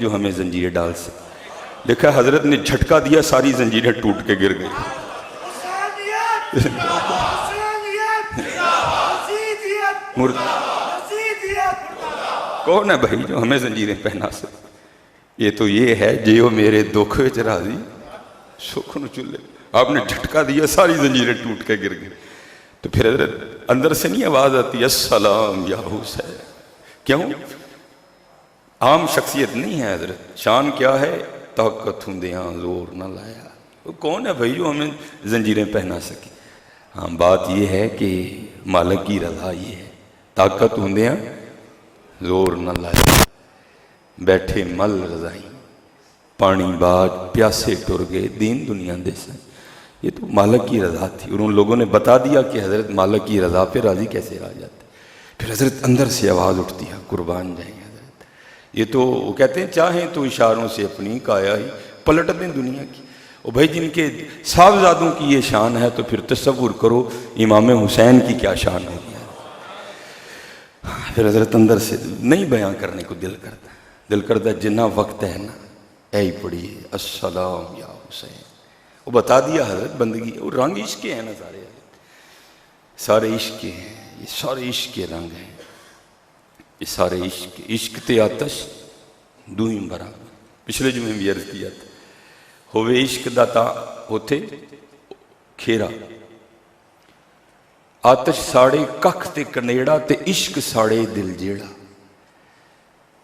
جو ہمیں زنجیریں ڈال سکے. دیکھا حضرت نے جھٹکا دیا، ساری زنجیریں ٹوٹ کے گر گئی. کون ہے بھائی جو ہمیں زنجیریں پہنا سکے؟ یہ تو یہ ہے جیو میرے دکھ وچ راضی سکھ نو چلے. آپ نے جھٹکا دیا، ساری زنجیریں ٹوٹ کے گر گئی. تو پھر حضرت اندر سے نہیں آواز آتی السلام یا حسین؟ کیوں؟ عام شخصیت نہیں ہے حضرت. شان کیا ہے؟ طاقت ہندیاں زور نہ لایا. وہ کون ہے بھائی جو ہمیں زنجیریں پہنا سکے؟ ہاں بات یہ ہے کہ مالک کی رضا یہ ہے. طاقت ہندیاں زور نہ لایا، بیٹھے مل رضائی پانی باج پیاسے ٹر گئے دین دنیا دے سے. یہ تو مالک کی رضا تھی، اور ان لوگوں نے بتا دیا کہ حضرت مالک کی رضا پہ راضی کیسے آ جاتے. پھر حضرت اندر سے آواز اٹھتی ہے قربان جائیں حضرت. یہ تو وہ کہتے ہیں چاہیں تو اشاروں سے اپنی کایا ہی پلٹ دیں دنیا کی. اور بھائی جن کے صاحبزادوں کی یہ شان ہے تو پھر تصور کرو امام حسین کی کیا شان ہوگی. پھر حضرت اندر سے نہیں بیان کرنے کو دل کرتا جنہ وقت ہے نا اے ہی پڑھیے السلام یا حسین. وہ بتا دیا حضرت بندگی. اور رنگ عشق کے ہیں نا سارے حضرت، سارے عشق کے ہیں. یہ سارے عشق کے رنگ ہیں، یہ سارے عشق تے آتش دوئیں برابر. پچھلے جمعے بھی عرض کیا تھا ہوئے عشق داتا ہوتے کھیرا آتش ساڑے ککھ تے کنیڑا تے عشق ساڑے دل جیڑا.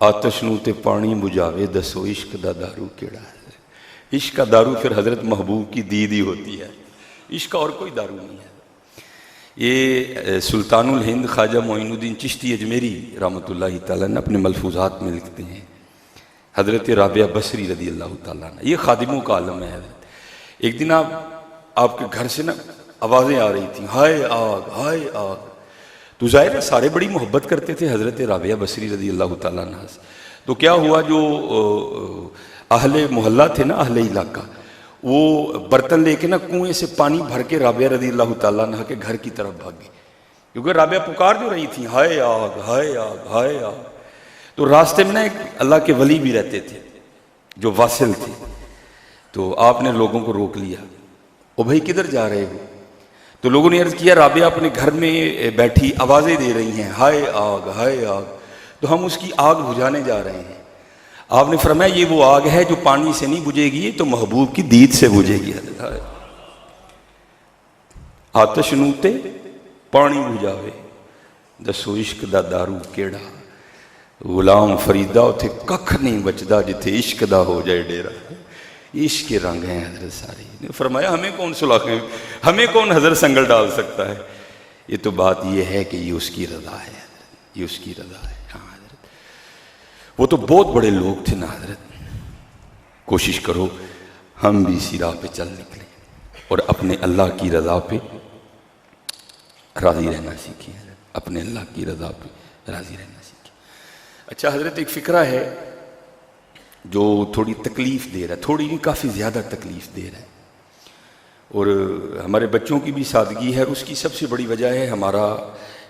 آتش نو تے پانی بجھاوے دسو عشق دا دارو کیڑا ہے. عشق کا دارو پھر حضرت محبوب کی دید ہی ہوتی ہے. عشق کا اور کوئی دارو نہیں ہے. یہ سلطان الہند خواجہ معین الدین چشتی اجمیری رحمۃ اللہ تعالیٰ نے اپنے ملفوظات میں لکھتے ہیں حضرت رابعہ بصری رضی اللہ تعالیٰ نے. یہ خادموں کا عالم ہے حضرت. ایک دن آپ کے گھر سے نا آوازیں آ رہی تھیں ہائے آگ ہائے آگ. تو ظاہر ہے سارے بڑی محبت کرتے تھے حضرت رابعہ بصری رضی اللہ تعالیٰ عنہ سے. تو کیا ہوا جو اہل محلہ تھے نا اہل علاقہ، وہ برتن لے کے نا کنویں سے پانی بھر کے رابعہ رضی اللہ تعالیٰ عنہ کے گھر کی طرف بھاگ گئے، کیونکہ رابعہ پکار جو رہی تھیں ہائے آگ ہائے آگ ہائے آگ. تو راستے میں نا ایک اللہ کے ولی بھی رہتے تھے جو واصل تھے. تو آپ نے لوگوں کو روک لیا، او بھائی کدھر جا رہے ہو؟ تو لوگوں نے عرض کیا رابعہ اپنے گھر میں بیٹھی آوازیں دے رہی ہیں ہائے آگ ہائے آگ، تو ہم اس کی آگ بجھانے جا رہے ہیں. آپ نے فرمایا یہ وہ آگ ہے جو پانی سے نہیں بجھے گی، تو محبوب کی دید سے بجھے گی. آتش نوتے پانی بجھاوے دسو عشق دا دارو کیڑا. غلام فریدہ اتھے ککھ نہیں بچدا جتھے عشق دا ہو جائے ڈیرا. عشق کے رنگ ہیں حضرت سارے. فرمایا ہمیں کون سلاخیں، ہمیں کون حضرت سنگل ڈال سکتا ہے. یہ تو بات یہ ہے کہ یہ اس کی رضا ہے حضرت، یہ اس کی رضا ہے. ہاں حضرت وہ تو بہت بڑے لوگ تھے نا حضرت. کوشش کرو ہم بھی اسی راہ پہ چل نکلیں اور اپنے اللہ کی رضا پہ راضی رہنا سیکھیں. اپنے اللہ کی رضا پہ راضی رہنا سیکھیں. اچھا حضرت ایک فقرہ ہے جو تھوڑی تکلیف دے رہا ہے، تھوڑی نہیں کافی زیادہ تکلیف دے رہا ہے، اور ہمارے بچوں کی بھی سادگی ہے. اور اس کی سب سے بڑی وجہ ہے ہمارا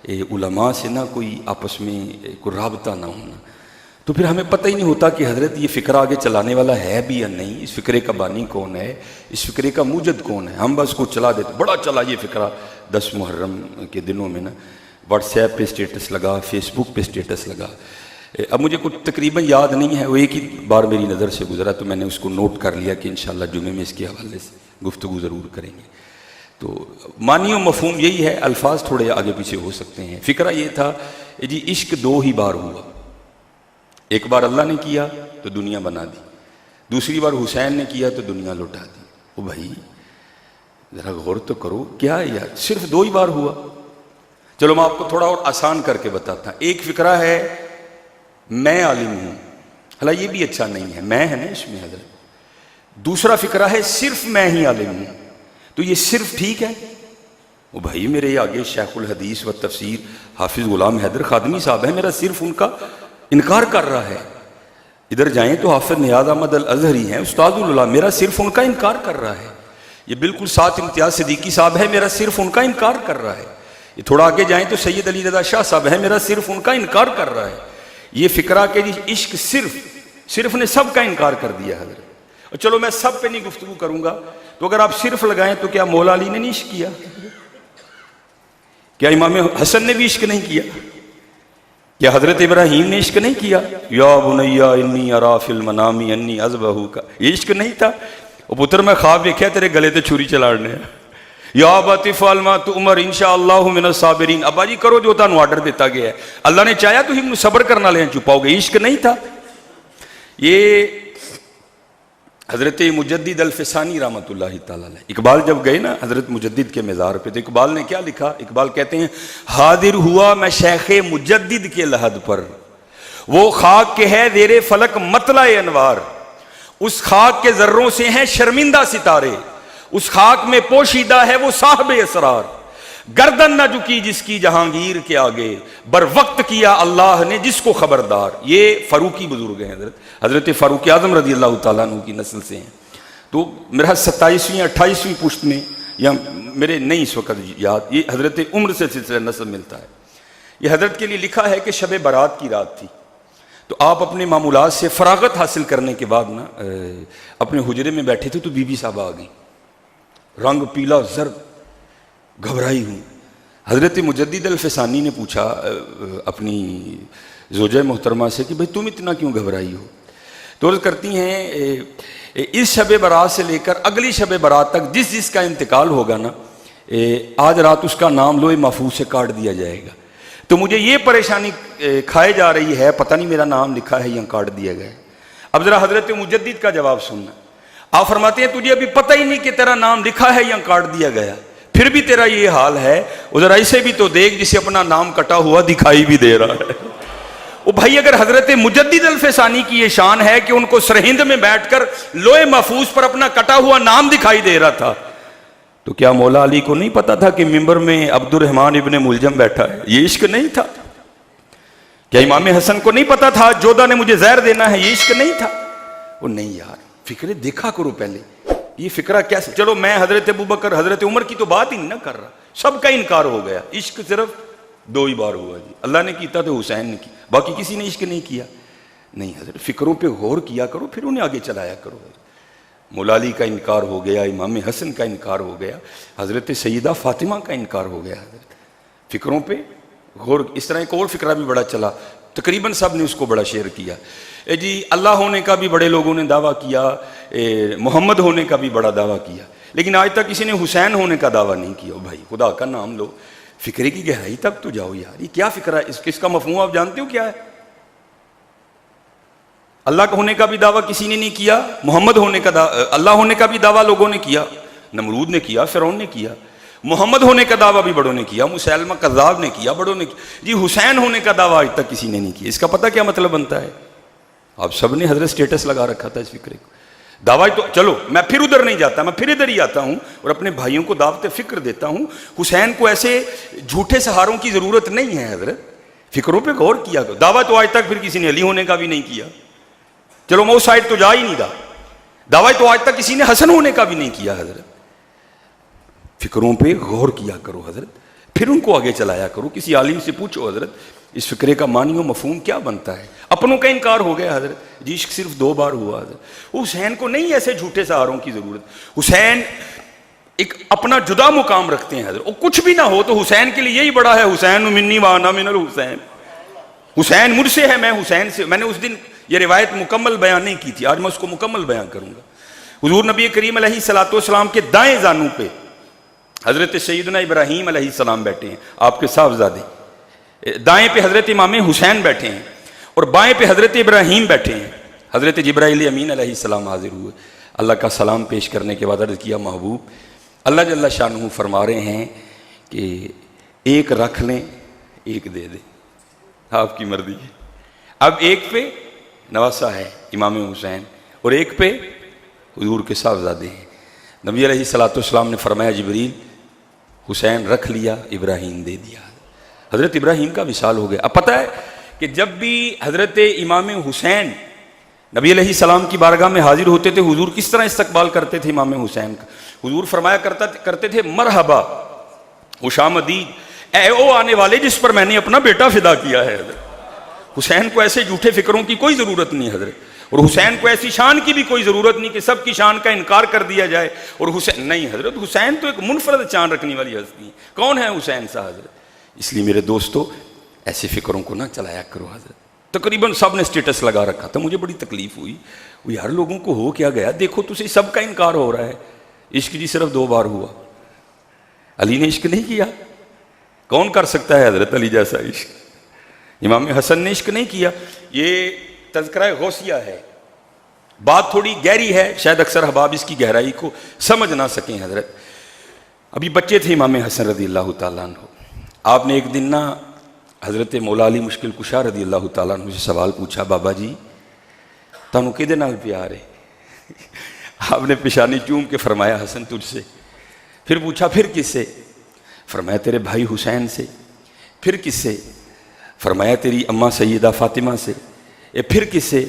علماء سے نا کوئی آپس میں کوئی رابطہ نہ ہونا. تو پھر ہمیں پتہ ہی نہیں ہوتا کہ حضرت یہ فقرہ آگے چلانے والا ہے بھی یا نہیں، اس فقرے کا بانی کون ہے، اس فقرے کا موجد کون ہے. ہم بس کو چلا دیتے، بڑا چلا یہ فقرہ 10 محرم کے دنوں میں نا واٹس ایپ پہ اسٹیٹس لگا، فیس بک پہ اسٹیٹس لگا. اب مجھے کچھ تقریباً یاد نہیں ہے، وہ ایک ہی بار میری نظر سے گزرا تو میں نے اس کو نوٹ کر لیا کہ انشاءاللہ جمعے میں اس کے حوالے سے گفتگو ضرور کریں گے. تو معنی و مفہوم یہی ہے، الفاظ تھوڑے آگے پیچھے ہو سکتے ہیں. فقرہ یہ تھا جی عشق 2 ہی بار ہوا. ایک بار اللہ نے کیا تو دنیا بنا دی، دوسری بار حسین نے کیا تو دنیا لوٹا دی. او بھائی ذرا غور تو کرو، کیا یار صرف 2 ہی بار ہوا؟ چلو میں آپ کو تھوڑا اور آسان کر کے بتاتا ہوں. ایک فقرہ ہے میں عالم ہوں، حالانکہ یہ بھی اچھا نہیں ہے، میں ہے نا اس میں حضرت. دوسرا فقرہ ہے صرف میں ہی عالم ہوں، تو یہ صرف ٹھیک ہے؟ وہ بھائی میرے آگے شیخ الحدیث و تفسیر حافظ غلام حیدر خادمی صاحب ہیں، میرا صرف ان کا انکار کر رہا ہے. ادھر جائیں تو حافظ نیاز احمد الازہری ہیں استاد اللہ، میرا صرف ان کا انکار کر رہا ہے. یہ بالکل ساتھ امتیاز صدیقی صاحب ہے، میرا صرف ان کا انکار کر رہا ہے. یہ تھوڑا آگے جائیں تو سید علی رضا شاہ صاحب ہیں، میرا صرف ان کا انکار کر رہا ہے. یہ فقرہ کہ جی عشق صرف صرف نے سب کا انکار کر دیا حضرت. اور چلو میں سب پہ نہیں گفتگو کروں گا, تو اگر آپ صرف لگائیں تو کیا مولا علی نے نہیں عشق کیا؟ کیا امام حسن نے بھی عشق نہیں کیا؟ کیا حضرت ابراہیم نے عشق نہیں کیا؟ یا بنی انی ارا فی المنام انی اذبحک, یہ عشق نہیں تھا؟ وہ پتر میں خواب دیکھا تیرے گلے تے چھری چلاڑنے ہیں. یا ابت افعل ما تؤمر انشاءاللہ من الصابرین, ابا جی کرو جو تانوں آرڈر دیتا گیا ہے, اللہ نے چاہیا تو ہم صبر کرنا لیں چھپاؤ گے, عشق نہیں تھا. یہ حضرت مجدد الفسانی رحمۃ اللہ تعالی علیہ, اقبال جب گئے نا حضرت مجدد کے مزار پہ, تو اقبال نے کیا لکھا؟ اقبال کہتے ہیں حاضر ہوا میں شیخ مجدد کے لحد پر, وہ خاک کے ہے زیر فلک مطلع انوار, اس خاک کے ذروں سے ہیں شرمندہ ستارے, اس خاک میں پوشیدہ ہے وہ صاحب اسرار, گردن نہ جھکی جس کی جہانگیر کے آگے, بر وقت کیا اللہ نے جس کو خبردار. یہ فاروقی بزرگ ہیں, حضرت فاروق اعظم رضی اللہ تعالیٰ عنہ کی نسل سے ہیں. تو میرا 27ویں 28ویں پشت میں, یا میرے نہیں اس وقت یاد, یہ حضرت عمر سے سلسلہ نسب ملتا ہے. یہ حضرت کے لیے لکھا ہے کہ شب برات کی رات تھی, تو آپ اپنے معمولات سے فراغت حاصل کرنے کے بعد نا اپنے حجرے میں بیٹھے تھے, تو بی بی صاحبہ آ گئیں, رنگ پیلا زرد, گھبرائی ہوں. حضرت مجدد الفسانی نے پوچھا اپنی زوجہ محترمہ سے کہ بھئی تم اتنا کیوں گھبرائی ہو؟ تو عرض کرتی ہیں اس شب برات سے لے کر اگلی شب برات تک جس جس کا انتقال ہوگا نا, آج رات اس کا نام لوح محفوظ سے کاٹ دیا جائے گا. تو مجھے یہ پریشانی کھائے جا رہی ہے, پتہ نہیں میرا نام لکھا ہے یا کاٹ دیا گیا ہے. اب ذرا حضرت مجدد کا جواب سننا. آپ فرماتے ہیں تجھے ابھی پتہ ہی نہیں کہ تیرا نام لکھا ہے یا کاٹ دیا گیا, پھر بھی تیرا یہ حال ہے, ذرا اسے بھی تو دیکھ جسے اپنا نام کٹا ہوا دکھائی بھی دے رہا ہے. وہ بھائی اگر حضرت مجدد الفسانی کی یہ شان ہے کہ ان کو سرہند میں بیٹھ کر لوح محفوظ پر اپنا کٹا ہوا نام دکھائی دے رہا تھا, تو کیا مولا علی کو نہیں پتا تھا کہ ممبر میں عبد الرحمن ابن ملجم بیٹھا ہے؟ یہ عشق نہیں تھا؟ کیا امام حسن کو نہیں پتا تھا جودہ نے مجھے زہر دینا ہے؟ یہ عشق نہیں تھا؟ وہ نہیں یار, فکرے دیکھا کرو پہلے, یہ فکرہ کیسے. چلو میں حضرت ابوبکر حضرت عمر کی تو بات ہی نہیں نہ کر رہا, سب کا انکار ہو گیا. عشق صرف 2 ہی بار ہوا جی, اللہ نے کیتا تو حسین نے کی, باقی کسی نے عشق نہیں کیا. نہیں حضرت, فکروں پہ غور کیا کرو, پھر انہیں آگے چلایا کرو. مولا علی کا انکار ہو گیا, امام حسن کا انکار ہو گیا, حضرت سیدہ فاطمہ کا انکار ہو گیا. حضرت فکروں پہ غور. اس طرح ایک اور فکرہ بھی بڑا چلا, تقریباً سب نے اس کو بڑا شیئر کیا. جی اللہ ہونے کا بھی بڑے لوگوں نے دعویٰ کیا, محمد ہونے کا بھی بڑا دعویٰ کیا, لیکن آج تک کسی نے حسین ہونے کا دعویٰ نہیں کیا. بھائی خدا کا نام لو, فکرے کی گہرائی تک تو جاؤ یار. یہ کیا فکرہ ہے, اس کا مفہوم آپ جانتے ہو کیا ہے؟ اللہ کا ہونے کا بھی دعویٰ کسی نے نہیں کیا, محمد ہونے کا اللہ ہونے کا بھی دعویٰ لوگوں نے کیا, نمرود نے کیا, فرعون نے کیا. محمد ہونے کا دعویٰ بھی بڑوں نے کیا, مسیلمہ کذاب نے کیا, بڑوں نے کیا. جی حسین ہونے کا دعویٰ آج تک کسی نے نہیں کیا. اس کا پتہ کیا مطلب بنتا ہے؟ آپ سب نے حضرت سٹیٹس لگا رکھا تھا اس فکرے کو. دعویٰ تو چلو میں پھر ادھر نہیں جاتا, میں پھر ادھر ہی آتا ہوں اور اپنے بھائیوں کو دعوت فکر دیتا ہوں. حسین کو ایسے جھوٹے سہاروں کی ضرورت نہیں ہے حضرت, فکروں پہ غور کیا کرو. دعویٰ تو آج تک پھر کسی نے علی ہونے کا بھی نہیں کیا, چلو میں اس سائڈ تو جا ہی نہیں رہا. دعویٰ تو آج تک کسی نے حسن ہونے کا بھی نہیں کیا. حضرت فکروں پہ غور کیا کرو حضرت, پھر ان کو آگے چلایا کرو. کسی عالم سے پوچھو حضرت اس فکرے کا معنی و مفہوم کیا بنتا ہے. اپنوں کا انکار ہو گیا حضرت, جی عشق صرف 2 بار ہوا. حضرت حسین کو نہیں ایسے جھوٹے سہاروں کی ضرورت. حسین ایک اپنا جدا مقام رکھتے ہیں حضرت, اور کچھ بھی نہ ہو تو حسین کے لیے یہی بڑا ہے, حسین منی وانا من الحسین, حسین مجھ سے ہے, میں حسین سے. میں نے اس دن یہ روایت مکمل بیان نہیں کی تھی, آج میں اس کو مکمل بیان کروں گا. حضور نبی کریم علیہ الصلوۃ والسلام کے دائیں زانوں پہ حضرت سیدنا ابراہیم علیہ السلام بیٹھے ہیں, آپ کے صاحبزادے. دائیں پہ حضرت امام حسین بیٹھے ہیں اور بائیں پہ حضرت ابراہیم بیٹھے ہیں. حضرت جبرائیل امین علیہ السلام حاضر ہوئے. اللہ کا سلام پیش کرنے کے بعد عرض کیا, محبوب اللہ جل شانہ فرما رہے ہیں کہ ایک رکھ لیں ایک دے دیں, آپ کی مرضی ہے. اب ایک پہ نواسا ہے امام حسین اور ایک پہ حضور کے صاحبزادے ہیں. نبی علیہ الصلوۃ والسلام نے فرمایا جبریل حسین رکھ لیا, ابراہیم دے دیا. حضرت ابراہیم کا وصال ہو گیا. اب پتہ ہے کہ جب بھی حضرت امام حسین نبی علیہ السلام کی بارگاہ میں حاضر ہوتے تھے, حضور کس طرح استقبال کرتے تھے امام حسین کا. حضور فرمایا کرتے تھے مرحبا خوش آمدید, اے او آنے والے جس پر میں نے اپنا بیٹا فدا کیا ہے. حضرت حسین کو ایسے جھوٹے فکروں کی کوئی ضرورت نہیں. حضرت اور حسین کو ایسی شان کی بھی کوئی ضرورت نہیں کہ سب کی شان کا انکار کر دیا جائے. اور حسین نہیں حضرت، حسین تو ایک منفرد شان رکھنے والی ہستی ہے. کون ہے حسین صاحب حضرت؟ اس لیے میرے دوستو ایسی فکروں کو نہ چلایا کرو حضرت. تقریباً سب نے اسٹیٹس لگا رکھا تھا، مجھے بڑی تکلیف ہوئی. وہ یار لوگوں کو ہو کیا گیا، دیکھو تجھے سب کا انکار ہو رہا ہے. عشق جی صرف 2 بار ہوا. علی نے عشق نہیں کیا. کون کر سکتا ہے حضرت علی جیسا عشق؟ امام حسن نے عشق نہیں کیا. یہ تذکرہ غوثیہ ہے، بات تھوڑی گہری ہے، شاید اکثر احباب اس کی گہرائی کو سمجھ نہ سکیں حضرت. ابھی بچے تھے امام حسن رضی اللہ تعالیٰ عنہ. آپ نے ایک دن نا حضرت مولا علی مشکل کشا رضی اللہ تعالیٰ عنہ سے سوال پوچھا، بابا جی تانوں کدے نال پیار ہے؟ آپ نے پیشانی چوم کے فرمایا حسن تجھ سے. پھر پوچھا پھر کس سے؟ فرمایا تیرے بھائی حسین سے. پھر کس سے؟ فرمایا تیری اماں سیدہ فاطمہ سے. پھر کس سے؟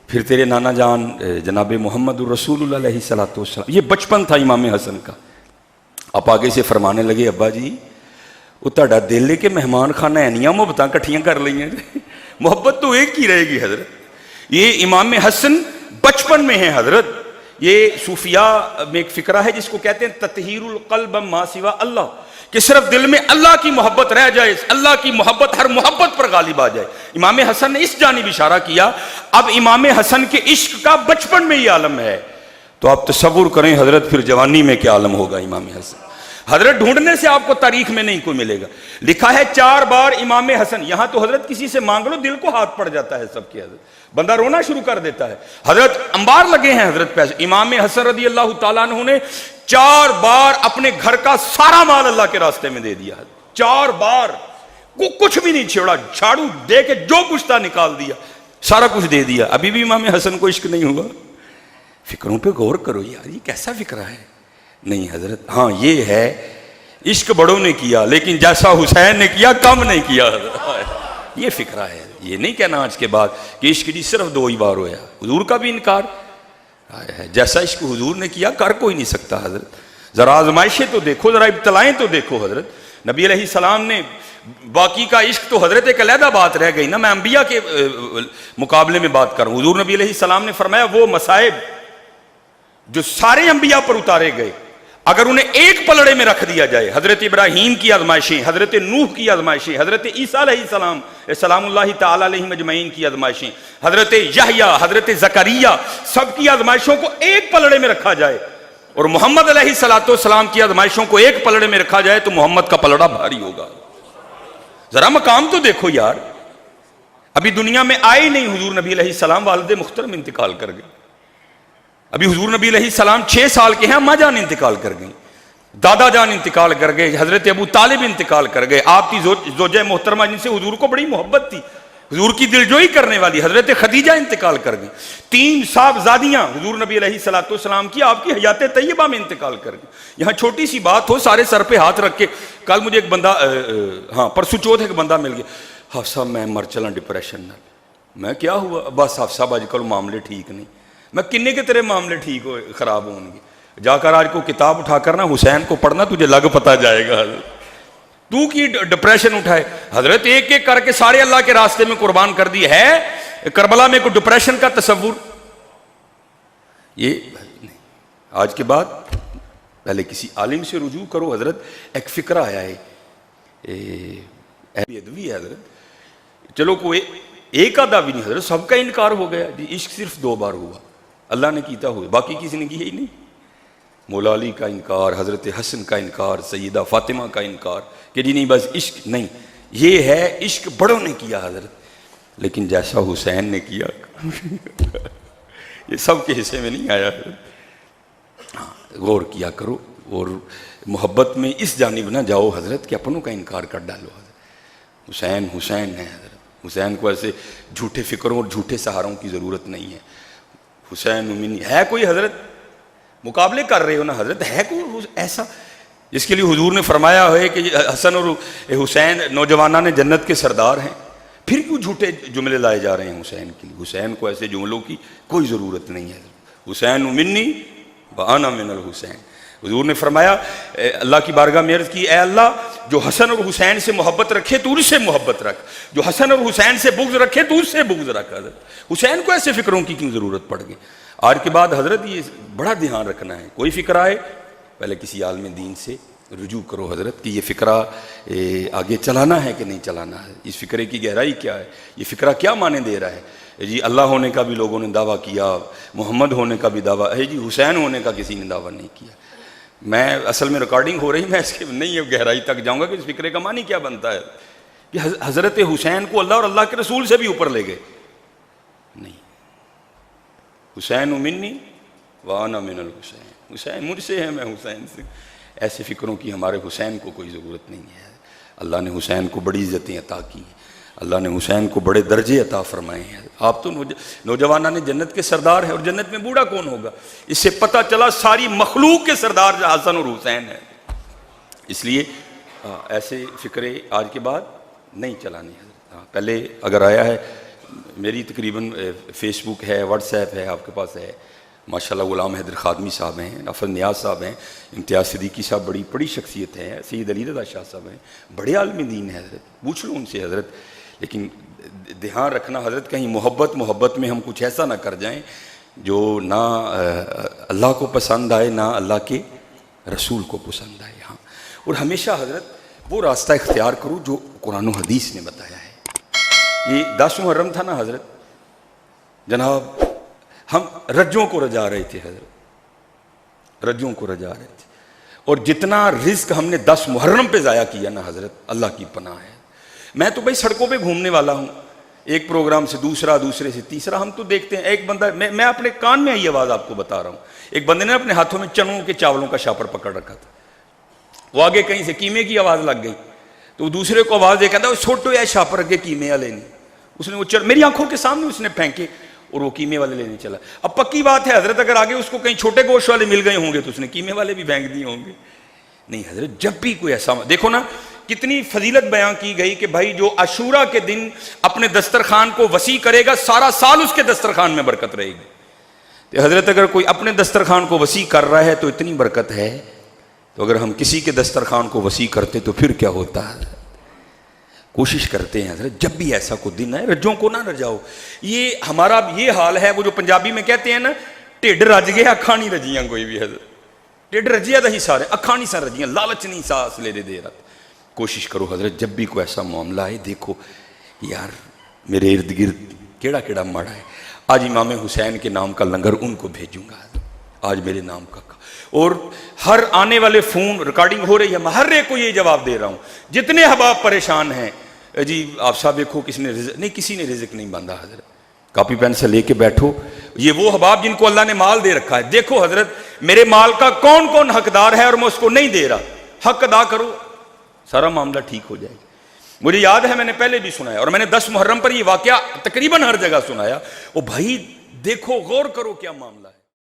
پھر تیرے نانا جان جناب محمد الرسول اللہ علیہ الصلوۃ والسلام. یہ بچپن تھا امام حسن کا. آپ آگے سے فرمانے لگے، ابا جی وہ تہاڈا دل ہے کہ مہمان خانہ اینیاں محبتاں کٹھیاں کر لئیاں. محبت تو ایک ہی رہے گی حضرت. یہ امام حسن بچپن میں ہے حضرت. یہ صوفیاء میں ایک فکرہ ہے جس کو کہتے ہیں تطہیر القلب ما سوا اللہ، کہ صرف دل میں اللہ کی محبت رہ جائے، اللہ کی محبت ہر محبت پر غالب آ جائے. امام حسن نے اس جانب اشارہ کیا. اب امام حسن کے عشق کا بچپن میں یہ عالم ہے، تو آپ تصور کریں حضرت پھر جوانی میں کیا عالم ہوگا امام حسن. حضرت ڈھونڈنے سے آپ کو تاریخ میں نہیں کوئی ملے گا. لکھا ہے 4 بار امام حسن. یہاں تو حضرت کسی سے مانگ لو دل کو ہاتھ پڑ جاتا ہے سب کے، حضرت بندہ رونا شروع کر دیتا ہے. حضرت انبار لگے ہیں حضرت پیسے. امام حسن رضی اللہ تعالیٰ عنہ نے 4 بار اپنے گھر کا سارا مال اللہ کے راستے میں دے دیا. 4 بار کچھ بھی نہیں چھوڑا، جھاڑو دے کے جو کچھ تھا نکال دیا، سارا کچھ دے دیا. ابھی بھی امام حسن کو عشق نہیں ہوا. فکروں پہ غور کرو یار، یہ کیسا فکرہ ہے؟ نہیں حضرت. ہاں یہ ہے عشق بڑوں نے کیا لیکن جیسا حسین نے کیا کم نہیں کیا حضرت. یہ فکرہ ہے. یہ نہیں کہنا آج کے بعد کہ عشق جی صرف 2 ہی بار ہویا. حضور کا بھی انکار ہے. جیسا عشق حضور نے کیا کر کوئی نہیں سکتا حضرت. ذرا آزمائشیں تو دیکھو، ذرا ابتلائیں تو دیکھو حضرت. نبی علیہ السلام نے باقی کا عشق تو حضرت ایک علیحدہ بات رہ گئی نا. میں انبیاء کے مقابلے میں بات کروں. حضور نبی علیہ السلام نے فرمایا وہ مصائب جو سارے انبیاء پر اتارے گئے اگر انہیں ایک پلڑے میں رکھ دیا جائے، حضرت ابراہیم کی آزمائشیں، حضرت نوح کی آزمائشیں، حضرت عیسیٰ علیہ السلام سلام اللہ تعالی علیہ مجمعین کی آزمائشیں، حضرت یحییٰ، حضرت زکریا، سب کی آزمائشوں کو ایک پلڑے میں رکھا جائے اور محمد علیہ السلام کی آزمائشوں کو ایک پلڑے میں رکھا جائے تو محمد کا پلڑا بھاری ہوگا. ذرا مقام تو دیکھو یار. ابھی دنیا میں آئے نہیں حضور نبی علیہ السلام، والد محترم انتقال کر گئے. ابھی حضور نبی علیہ السلام 6 سال کے ہیں، اماں جان انتقال کر گئی، دادا جان انتقال کر گئے، حضرت ابو طالب انتقال کر گئے. آپ کی زوجہ محترمہ جن سے حضور کو بڑی محبت تھی، حضور کی دلجوئی کرنے والی حضرت خدیجہ انتقال کر گئی. 3 صاحبزادیاں حضور نبی علیہ السلام کی آپ کی حیات طیبہ میں انتقال کر گئی. یہاں چھوٹی سی بات ہو، سارے سر پہ ہاتھ رکھ کے. کل مجھے ایک بندہ پرسو چوتھ ایک بندہ مل گیا، حفصہ میں مر چلا ڈپریشن نال. میں کیا ہوا؟ بس حفصہ آج کل معاملے ٹھیک نہیں. میں کنے کے تیرے معاملے ٹھیک ہو خراب ہوں گے؟ جا کر آج کو کتاب اٹھا کر نا حسین کو پڑھنا، تجھے لگ پتہ جائے گا. تو کی ڈپریشن اٹھائے حضرت ایک ایک کر کے سارے اللہ کے راستے میں قربان کر دی ہے. کربلا میں کوئی ڈپریشن کا تصور یہ نہیں. آج کے بعد پہلے کسی عالم سے رجوع کرو حضرت. ایک فکرہ آیا ہے ادوی ہے حضرت، چلو کوئی ایک آدھا بھی نہیں حضرت، سب کا انکار ہو گیا جی. عشق صرف 2 بار ہوا، اللہ نے کیتا ہوئے، باقی کسی نے کیا ہی نہیں. مولا علی کا انکار، حضرت حسن کا انکار، سیدہ فاطمہ کا انکار کہ جی نہیں بس عشق نہیں. یہ ہے عشق بڑوں نے کیا حضرت، لیکن جیسا حسین نے کیا یہ سب کے حصے میں نہیں آیا. غور کیا کرو اور محبت میں اس جانب نہ جاؤ حضرت کہ اپنوں کا انکار کر ڈالو. حضرت حسین حسین ہے حضرت. حسین کو ایسے جھوٹے فکروں اور جھوٹے سہاروں کی ضرورت نہیں ہے. حسین امینی ہے کوئی حضرت؟ مقابلے کر رہے ہو نا حضرت، ہے کوئی ایسا جس کے لیے حضور نے فرمایا ہے کہ حسن اور حسین نوجوانان نے جنت کے سردار ہیں؟ پھر کیوں جھوٹے جملے لائے جا رہے ہیں حسین کے لیے؟ حسین کو ایسے جملوں کی کوئی ضرورت نہیں ہے. حسین منی وانا من الحسین. حضور نے فرمایا اللہ کی بارگاہ میں عرض کی، اے اللہ جو حسن اور حسین سے محبت رکھے تو اس سے محبت رکھ، جو حسن اور حسین سے بغض رکھے تو اس سے بغض رکھ۔ حضرت حسین کو ایسے فکروں کی کیوں ضرورت پڑ گئی؟ آج کے بعد حضرت یہ بڑا دھیان رکھنا ہے، کوئی فکر آئے پہلے کسی عالم دین سے رجوع کرو حضرت کہ یہ فکرہ آگے چلانا ہے کہ نہیں چلانا ہے، اس فکرے کی گہرائی کیا ہے، یہ فکرہ کیا معنی دے رہا ہے۔ جی اللہ ہونے کا بھی لوگوں نے دعویٰ کیا، محمد ہونے کا بھی دعویٰ ہے، جی حسین ہونے کا کسی نے دعویٰ نہیں کیا۔ میں اصل میں ریکارڈنگ ہو رہی، میں اس کے نہیں گہرائی تک جاؤں گا کہ اس فکرے کا معنی کیا بنتا ہے کہ حضرت حسین کو اللہ اور اللہ کے رسول سے بھی اوپر لے گئے نہیں۔ حسین منی وانا من الحسین، حسین مجھ سے ہے، میں حسین سے۔ ایسے فکروں کی ہمارے حسین کو کوئی ضرورت نہیں ہے۔ اللہ نے حسین کو بڑی عزتیں عطا کی ہیں، اللہ نے حسین کو بڑے درجے عطا فرمائے ہیں۔ آپ تو نوجوانان نے جنت کے سردار ہیں، اور جنت میں بوڑھا کون ہوگا؟ اس سے پتہ چلا ساری مخلوق کے سردار حسن اور حسین ہیں۔ اس لیے ایسے فکرے آج کے بعد نہیں چلانے ہیں۔ پہلے اگر آیا ہے، میری تقریباً فیس بک ہے، واٹس ایپ ہے، آپ کے پاس ہے ماشاءاللہ۔ غلام حیدر خادمی صاحب ہیں، افضل نیاز صاحب ہیں، امتیاز صدیقی صاحب بڑی شخصیت ہے، سید علی رضا شاہ صاحب ہیں، بڑے عالم دین ہیں حضرت، پوچھ لو ان سے حضرت۔ لیکن دھیان رکھنا حضرت کہیں محبت میں ہم کچھ ایسا نہ کر جائیں جو نہ اللہ کو پسند آئے نہ اللہ کے رسول کو پسند آئے۔ ہاں، اور ہمیشہ حضرت وہ راستہ اختیار کرو جو قرآن و حدیث نے بتایا ہے۔ یہ 10 محرم تھا نا حضرت، جناب ہم رجوں کو رجا رہے تھے حضرت، رجوں کو رجا رہے تھے، اور جتنا رزق ہم نے 10 محرم پہ ضائع کیا نا حضرت، اللہ کی پناہ ہے۔ میں تو بھائی سڑکوں پہ گھومنے والا ہوں، ایک پروگرام سے دوسرا، دوسرے سے تیسرا، ہم تو دیکھتے ہیں ایک بندہ، میں اپنے کان میں یہ آواز آپ کو بتا رہا ہوں، ایک بندے نے اپنے ہاتھوں میں چنوں کے چاولوں کا شاپر پکڑ رکھا تھا، وہ آگے کہیں سے قیمے کی آواز لگ گئی تو دوسرے کو آواز دے کہتا ہے چھوٹو یا شاپر کے قیمے والے نہیں، اس نے وہ میری آنکھوں کے سامنے اس نے پھینکے اور وہ قیمے والے لینے چلا۔ اب پکی بات ہے حضرت، اگر آگے اس کو کہیں چھوٹے گوشت والے مل گئے ہوں گے تو اس نے قیمے والے بھی پھینک دیے ہوں گے۔ نہیں حضرت، جب بھی کوئی ایسا دیکھو نا، کتنی فضیلت بیان کی گئی کہ بھائی جو عاشورہ کے دن اپنے دسترخوان کو وسیع کرے گا، سارا سال اس کے دسترخوان میں برکت رہے گی۔ تو حضرت اگر کوئی اپنے دسترخوان کو وسیع کر رہا ہے تو اتنی برکت ہے، تو اگر ہم کسی کے دسترخوان کو وسیع کرتے تو پھر کیا ہوتا ہے؟ کوشش کرتے ہیں حضرت جب بھی ایسا کوئی دن ہے رجوں کو نہ رجاؤ۔ یہ ہمارا یہ حال ہے، وہ جو پنجابی میں کہتے ہیں نا، ٹھڈ رج گیا اکھاں نہیں رجیاں، کوئی بھی حضرت ٹھڈ رجیا تو ہی سارے، اکھاں نہیں سا رجیاں، لالچ نہیں ساس لے دے رہا۔ کوشش کرو حضرت جب بھی کوئی ایسا معاملہ ہے، دیکھو یار میرے ارد گرد کیڑا مڑا ہے، آج امام حسین کے نام کا لنگر ان کو بھیجوں گا، آج میرے نام کا۔ اور ہر آنے والے فون ریکارڈنگ ہو رہی ہے، میں ہر ایک کو یہ جواب دے رہا ہوں، جتنے احباب پریشان ہیں، جی آپ صاحب دیکھو کس نے رزق نہیں، کسی نے رزق نہیں باندھا حضرت، کاپی پین سے لے کے بیٹھو، یہ وہ احباب جن کو اللہ نے مال دے رکھا ہے، دیکھو حضرت میرے مال کا کون کون حقدار ہے اور میں اس کو نہیں دے رہا، حق ادا کرو، سارا معاملہ ٹھیک ہو جائے گا۔ مجھے یاد ہے میں نے پہلے بھی سنایا، اور میں نے 10 محرم پر یہ واقعہ تقریباً ہر جگہ سنایا، او بھائی دیکھو غور کرو کیا معاملہ ہے۔